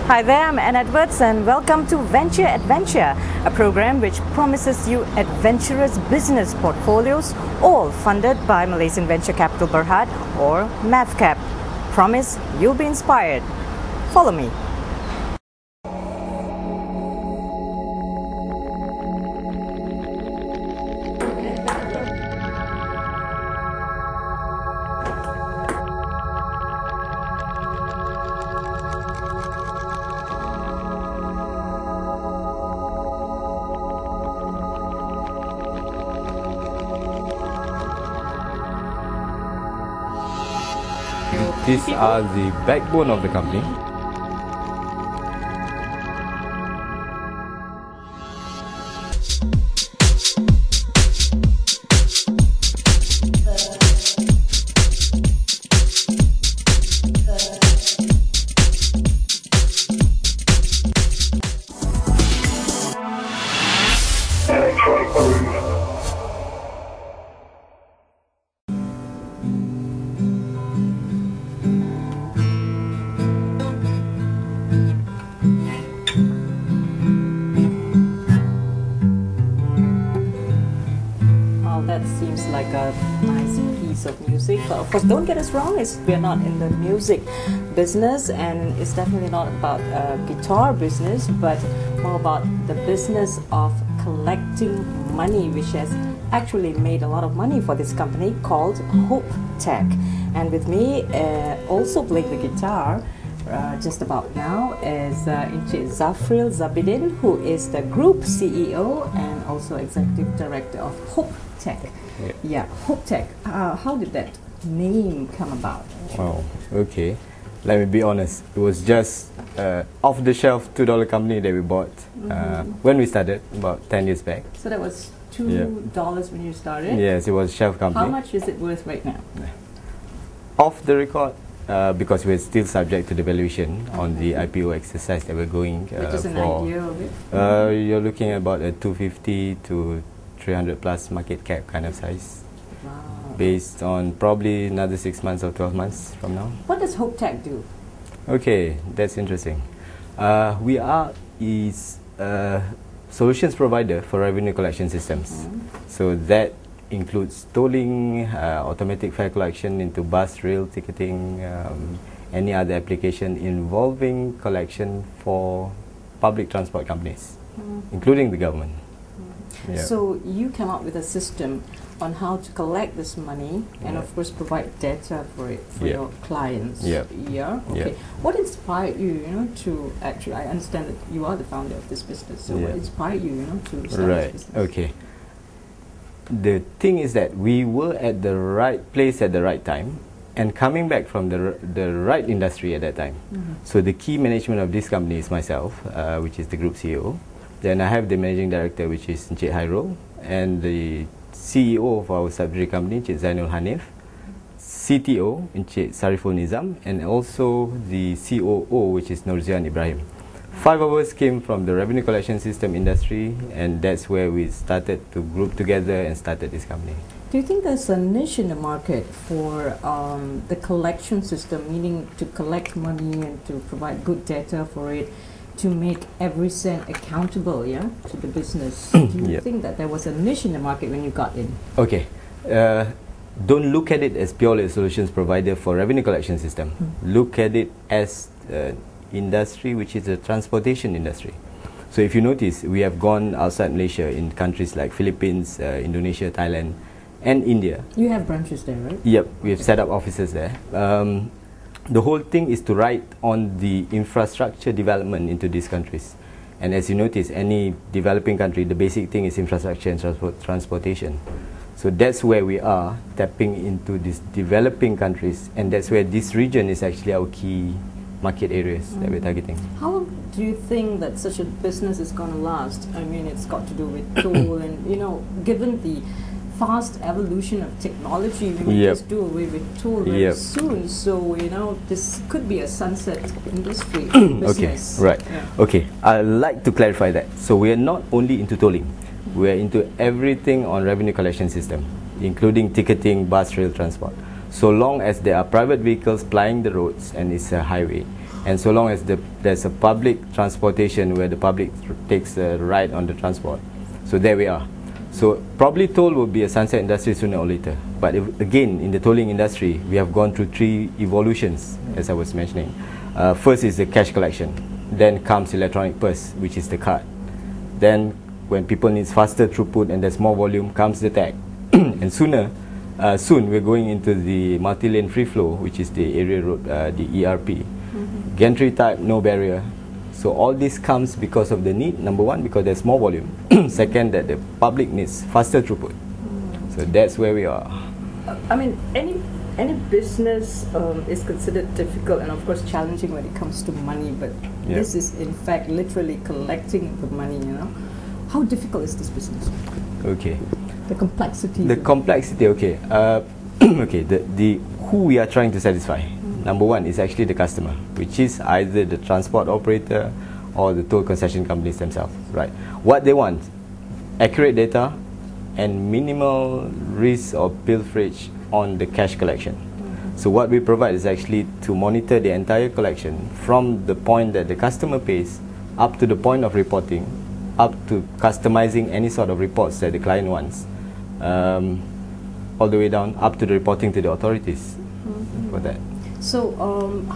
Hi there, I'm Ann Edwards and welcome to Venture Adventure, a program which promises you adventurous business portfolios, all funded by Malaysian Venture Capital Berhad or MAVCAP. Promise you'll be inspired. Follow me. These are the backbone of the company. That seems like a nice piece of music, but of course don't get us wrong, we're not in the music business, and it's definitely not about guitar business, but more about the business of collecting money, which has actually made a lot of money for this company called Hope Tech. And with me also playing the guitar just about now is Encik Zafril Zabidin, who is the Group CEO and also Executive Director of Hope Tech. Yeah, Hope Tech. How did that name come about? Oh, okay. Let me be honest. It was just off-the-shelf $2 company that we bought when we started about 10 years back. So that was $2 when you started? Yes, it was a shelf company. How much is it worth right now? Off the record, because we're still subject to the valuation on the IPO exercise that we're going Which is an for. idea of it? You're looking at about a 250 to 300 plus market cap kind of size. Wow. Based on probably another 6 months or 12 months from now. What does Hope Tech do? Okay, that's interesting. We are solutions provider for revenue collection systems. So that includes tolling, automatic fare collection into bus, rail ticketing, any other application involving collection for public transport companies, including the government. Yeah. So you come up with a system on how to collect this money and of course provide data for it for your clients. Yeah. Okay. What inspired you, to actually? I understand that you are the founder of this business. So what inspired you, to start this business? Okay. The thing is that we were at the right place at the right time, and coming back from the right industry at that time. So the key management of this company is myself, which is the group CEO. Then I have the managing director, which is Encik Hairul, and the CEO of our subsidiary company, Encik Zainul Hanif, CTO, Encik Sariful Nizam, and also the COO, which is Nurzian Ibrahim. 5 of us came from the revenue collection system industry, and that's where we started to group together and started this company. Do you think there's a niche in the market for the collection system, meaning to collect money and to provide good data for it, to make every cent accountable, to the business? Do you think that there was a niche in the market when you got in? Okay. Don't look at it as purely a solutions provider for revenue collection system. Look at it as industry which is a transportation industry. So if you notice, we have gone outside Malaysia in countries like Philippines, Indonesia, Thailand, and India. You have branches there, right? Yep, we have set up offices there. The whole thing is to ride on the infrastructure development into these countries. And as you notice, any developing country, the basic thing is infrastructure and transportation. So that's where we are, tapping into these developing countries, and that's where this region is actually our key market areas that we're targeting. How long do you think that such a business is going to last? I mean, it's got to do with toll and, given the fast evolution of technology, we may just do away with tool very soon. So, this could be a sunset industry business. Okay, right. Okay, I'd like to clarify that. So we are not only into tolling. We are into everything on revenue collection system, including ticketing, bus, rail transport. So long as there are private vehicles plying the roads and it's a highway, And so long as there's a public transportation where the public takes a ride on the transport, so there we are. So probably toll will be a sunset industry sooner or later. But again, in the tolling industry, we have gone through 3 evolutions, as I was mentioning. First is the cash collection. Then comes electronic purse, which is the card. Then when people need faster throughput and there's more volume, comes the tag. And soon we're going into the multi-lane free flow, which is the area road, the ERP. Gantry type, no barrier. So all this comes because of the need. Number one, because there's more volume. Second, that the public needs faster throughput. So that's where we are. I mean, any business is considered difficult and of course challenging when it comes to money, but this is in fact literally collecting the money, you know. How difficult is this business? Okay. The complexity. The complexity, okay. Okay, the who we are trying to satisfy. Number one is actually the customer, which is either the transport operator or the toll concession companies themselves, right? What they want, accurate data and minimal risk of pilferage on the cash collection. So what we provide is actually to monitor the entire collection from the point that the customer pays up to the point of reporting, up to customizing any sort of reports that the client wants, all the way down up to the reporting to the authorities for that. So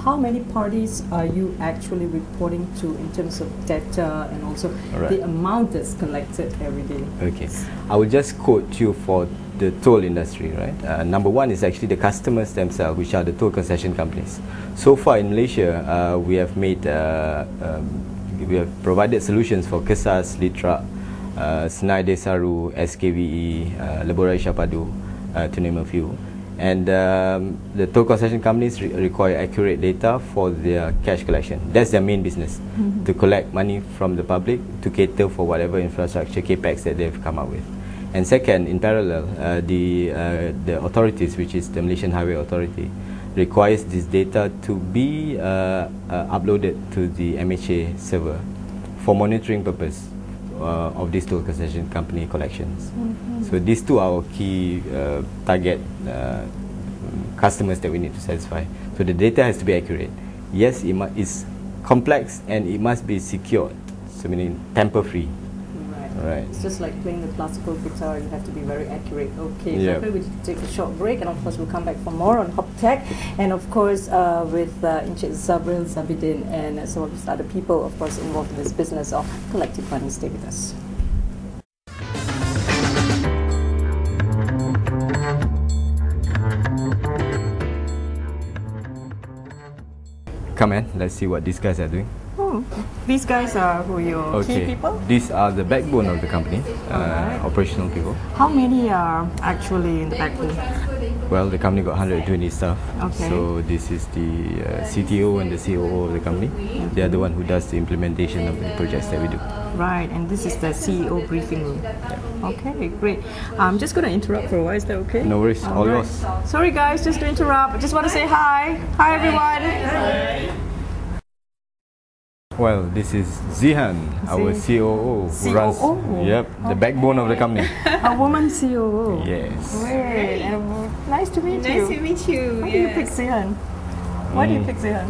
how many parties are you actually reporting to in terms of data and also the amount that's collected every day? Okay, I will just quote you for the toll industry, right? Number one is actually the customers themselves, which are the toll concession companies. So far in Malaysia, we have made, we have provided solutions for Kesas, Litra, Senai Desaru, SKVE, Lebuh Raya Syahpadu, to name a few. And the toll concession companies require accurate data for their cash collection. That's their main business, to collect money from the public to cater for whatever infrastructure capex that they've come up with. And second, in parallel, the authorities, which is the Malaysian Highway Authority, requires this data to be uploaded to the MHA server for monitoring purpose of these toll concession company collections. So these two are our key target customers that we need to satisfy. So the data has to be accurate. Yes, it's complex and it must be secured, so meaning tamper-free. Right. It's just like playing the classical guitar, you have to be very accurate. Okay, so we take a short break and of course we'll come back for more on Hop Tech and of course with Encik Zabril Zabidin and some of the other people of course involved in this business of collecting money. Stay with us. Come in, let's see what these guys are doing. These guys are who your key people? These are the backbone of the company, operational people. How many are actually in the backbone? Well, the company got 120 staff. Okay. So this is the CTO and the COO of the company. They are the one who does the implementation of the projects that we do. Right, and this is the CEO briefing room. Yeah. Okay, great. I'm just going to interrupt for a while. Is that okay? No worries, all yours. Sorry guys, just to interrupt. I just want to say hi. Hi everyone. Hi. Well, this is Zihan, our COO, who runs the backbone of the company. A woman COO. Yes. Great. And nice to meet you. Nice to meet you. Why do you pick Zihan? Why do you pick Zihan?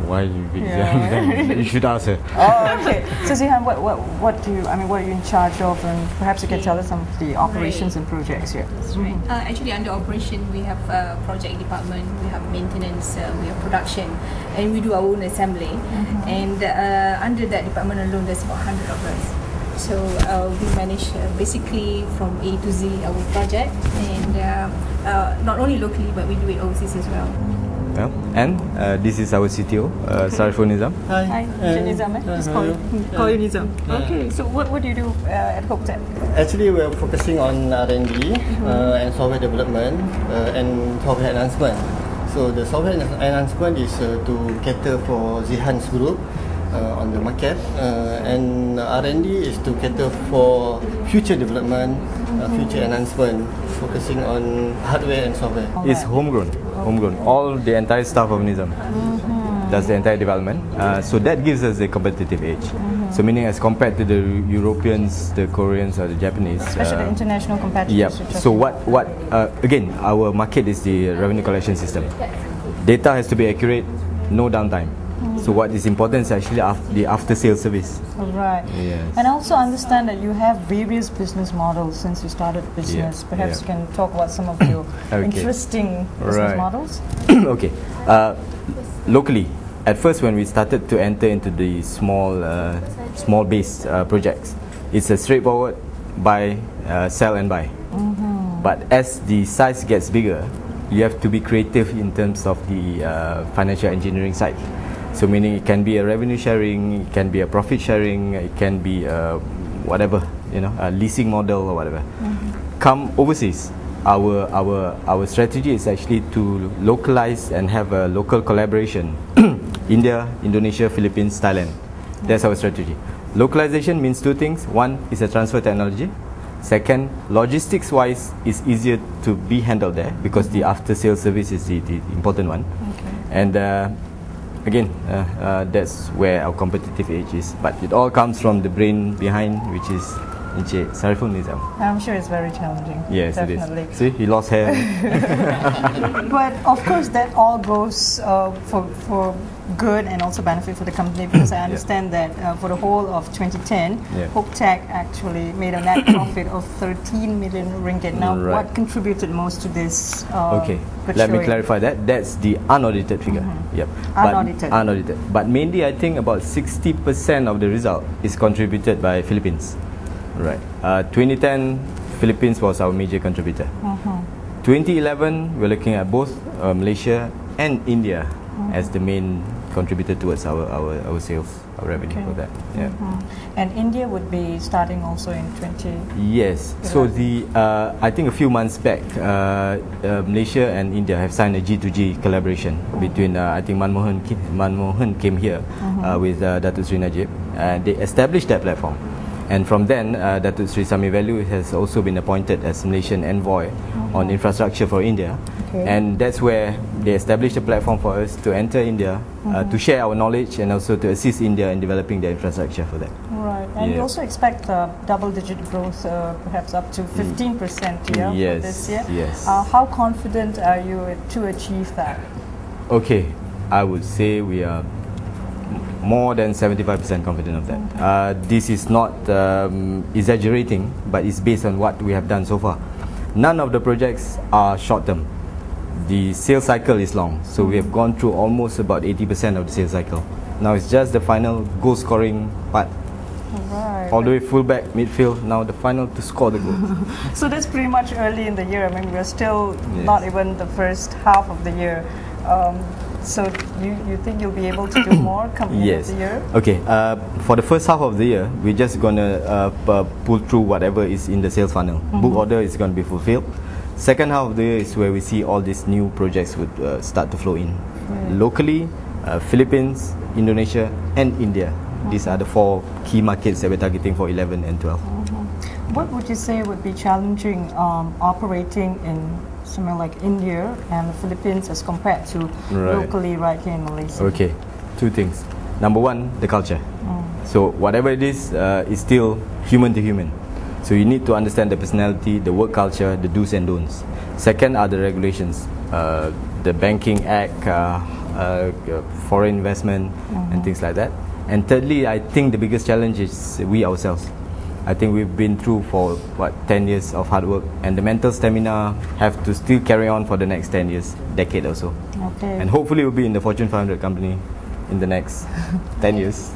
Why do you pick Zihan? You should ask her. Oh, okay. So Zihan, what are you in charge of, and perhaps you can tell us some of the operations and projects here. That's right. Actually, under operation, we have a project department, we have maintenance, we have production, and we do our own assembly. And under that department alone, there's about 100 of us. So we manage basically from A to Z our project, and not only locally, but we do it overseas as well. Well, and this is our CTO, Sariful Nizam. Hi, Nizam. Just call you Nizam. Okay, so what do you do at HopeTech? Actually, we're focusing on R&D and software development and software enhancement. So the software enhancement is to cater for Zihan's group on the market, and R&D is to cater for future development, future enhancement, focusing on hardware and software. It's homegrown. All the entire staff of Nizam does the entire development. So that gives us a competitive edge. So meaning as compared to the Europeans, the Koreans or the Japanese. Especially the international competitors. Yeah. So what again, our market is the revenue collection system. Data has to be accurate, no downtime. So what is important is actually the after-sales service. Right. Yes. And I also understand that you have various business models since you started business. Yeah, Perhaps yeah. you can talk about some of your Okay. interesting business Right. models. Okay. Locally, at first when we started to enter into the small base projects, it's a straightforward buy, sell and buy. But as the size gets bigger, you have to be creative in terms of the financial engineering side. So meaning it can be a revenue sharing, it can be a profit sharing, it can be whatever, a leasing model or whatever. Come overseas, our strategy is actually to localize and have a local collaboration. India, Indonesia, Philippines, Thailand. That's our strategy. Localization means two things. One is a transfer technology. Second, logistics-wise, is easier to be handled there because the after-sales service is the important one. And again, that's where our competitive edge is. But it all comes from the brain behind, which is Encik Sariful Nizam. I'm sure it's very challenging. Yes, definitely. it is. See, he lost hair. But of course, that all goes for good and also benefit for the company, because I understand that for the whole of 2010, Hope Tech actually made a net profit of 13 million ringgit. Now, what contributed most to this? Okay, let me clarify that. That's the unaudited figure. Yep. Unaudited. But mainly, I think about 60% of the result is contributed by Philippines. Right. 2010, Philippines was our major contributor. 2011, we're looking at both Malaysia and India as the main contributor towards our sales, our revenue for that. Yeah. And India would be starting also in 20. Yes. So I think a few months back, Malaysia and India have signed a G2G collaboration between I think Manmohan came here with Datuk Sri Najib. They established that platform. And from then, Datuk Sri Sami Velu has also been appointed as Malaysian envoy on infrastructure for India. And that's where they established a platform for us to enter India, to share our knowledge and also to assist India in developing their infrastructure for that. Right. And you also expect double-digit growth, perhaps up to 15% for this year. Yes. How confident are you to achieve that? Okay, I would say we are more than 75% confident of that. This is not exaggerating, but it's based on what we have done so far. None of the projects are short-term. The sales cycle is long, so we have gone through almost about 80% of the sales cycle. Now it's just the final goal-scoring part. All the way full-back, midfield, now the final to score the goal. So that's pretty much early in the year. I mean, we're still not even the first half of the year. So you think you'll be able to do more coming into the year? Okay. For the first half of the year, we're just gonna pull through whatever is in the sales funnel. Book order is gonna be fulfilled. Second half of the year is where we see all these new projects would start to flow in. Locally, Philippines, Indonesia, and India. These are the 4 key markets that we're targeting for 11 and 12. What would you say would be challenging operating in somewhere like India and the Philippines as compared to locally right here in Malaysia? Okay, 2 things. Number 1, the culture. So whatever it is still human to human. So you need to understand the personality, the work culture, the do's and don'ts. Second are the regulations, the Banking Act, foreign investment and things like that. And thirdly, I think the biggest challenge is we ourselves. I think we've been through for 10 years of hard work, and the mental stamina have to still carry on for the next 10 years, decade or so. And hopefully we'll be in the Fortune 500 company in the next 10 years.